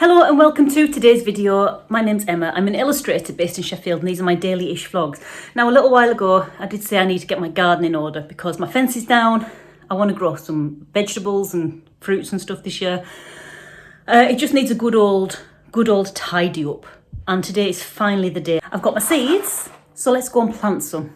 Hello and welcome to today's video. My name's Emma. I'm an illustrator based in Sheffield and these are my daily-ish vlogs. Now a little while ago I did say I need to get my garden in order because my fence is down. I want to grow some vegetables and fruits and stuff this year. It just needs a good old tidy up, and today is finally the day. I've got my seeds, so let's go and plant some.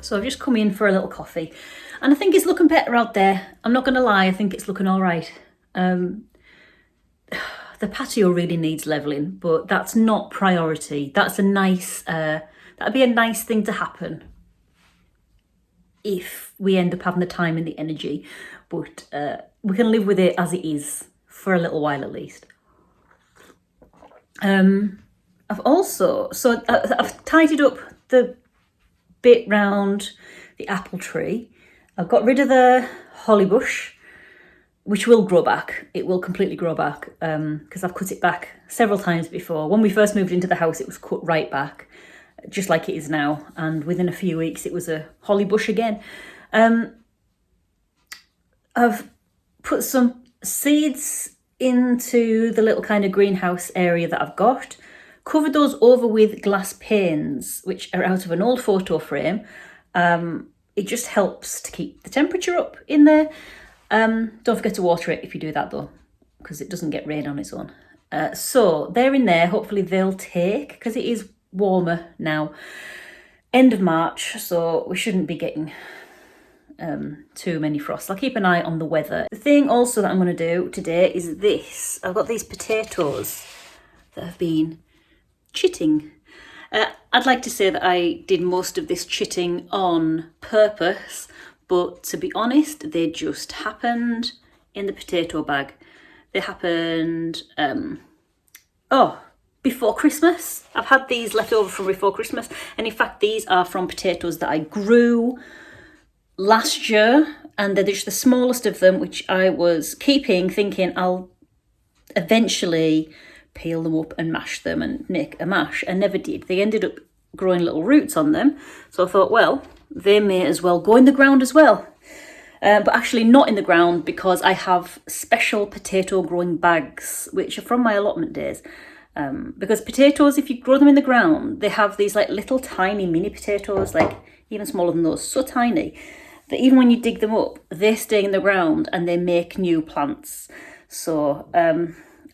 So I've just come in for a little coffee and I think it's looking better out there. I'm not going to lie, I think it's looking all right. The patio really needs levelling, but that's not priority. That's a nice, that'd be a nice thing to happen if we end up having the time and the energy, but we can live with it as it is for a little while at least. I've tidied up the bit round the apple tree. I've got rid of the holly bush, which will grow back. It will completely grow back because I've cut it back several times before. When we first moved into the house, it was cut right back, just like it is now. And within a few weeks, it was a holly bush again. I've put some seeds into the little kind of greenhouse area that I've got, covered those over with glass panes, which are out of an old photo frame. It just helps to keep the temperature up in there. Don't forget to water it if you do that though, because it doesn't get rain on its own. So they're in there, hopefully they'll take, because it is warmer now. End of March, so we shouldn't be getting too many frosts. I'll keep an eye on the weather. The thing also that I'm going to do today is this. I've got these potatoes that have been chitting. I'd like to say that I did most of this chitting on purpose, but to be honest, they just happened in the potato bag. They happened, before Christmas. I've had these left over from before Christmas, and in fact these are from potatoes that I grew last year, and they're just the smallest of them, which I was keeping, thinking I'll eventually peel them up and mash them and make a mash. I never did. They ended up growing little roots on them, so I thought, well, they may as well go in the ground as well. But actually not in the ground, because I have special potato growing bags, which are from my allotment days. Because potatoes, if you grow them in the ground, they have these like little tiny mini potatoes, like even smaller than those, so tiny that even when you dig them up, they stay in the ground and they make new plants. So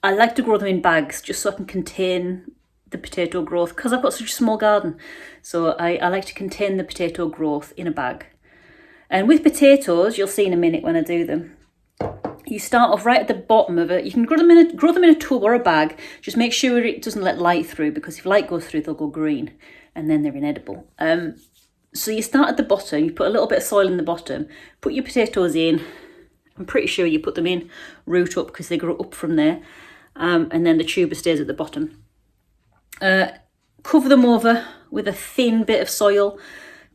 I like to grow them in bags just so I can contain the potato growth, because I've got such a small garden. So I like to contain the potato growth in a bag. And with potatoes, you'll see in a minute when I do them, you start off right at the bottom of it. You can grow them in a tub or a bag. Just make sure it doesn't let light through, because if light goes through, they'll go green and then they're inedible. So you start at the bottom, you put a little bit of soil in the bottom, put your potatoes in. I'm pretty sure you put them in root up, because they grow up from there. And then the tuber stays at the bottom. Cover them over with a thin bit of soil,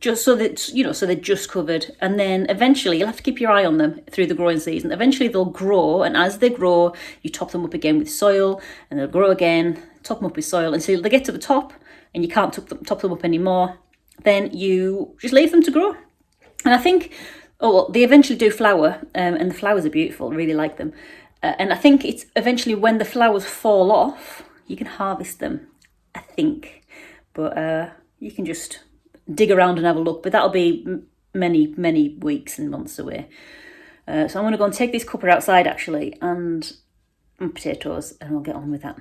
just so that, so they're just covered. And then eventually you'll have to keep your eye on them through the growing season. Eventually they'll grow, and as they grow, you top them up again with soil, and they'll grow again, top them up with soil until they get to the top and you can't top them up anymore. Then you just leave them to grow. And I think, they eventually do flower, and the flowers are beautiful, I really like them. And I think it's eventually when the flowers fall off, you can harvest them, I think. But you can just dig around and have a look, but that'll be many, many weeks and months away. So I'm going to go and take this cuppa outside actually, and potatoes, and I'll get on with that.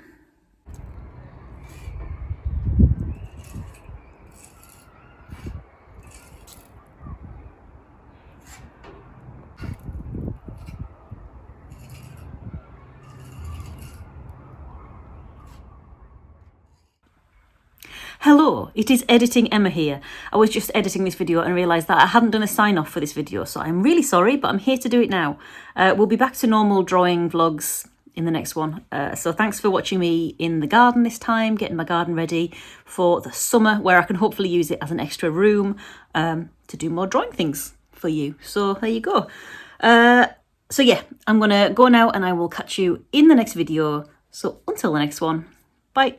Hello, it is Editing Emma here. I was just editing this video and realised that I hadn't done a sign off for this video, so I'm really sorry, but I'm here to do it now. We'll be back to normal drawing vlogs in the next one. So thanks for watching me in the garden this time, getting my garden ready for the summer, where I can hopefully use it as an extra room to do more drawing things for you. So there you go. So yeah, I'm going to go now and I will catch you in the next video. So until the next one, bye.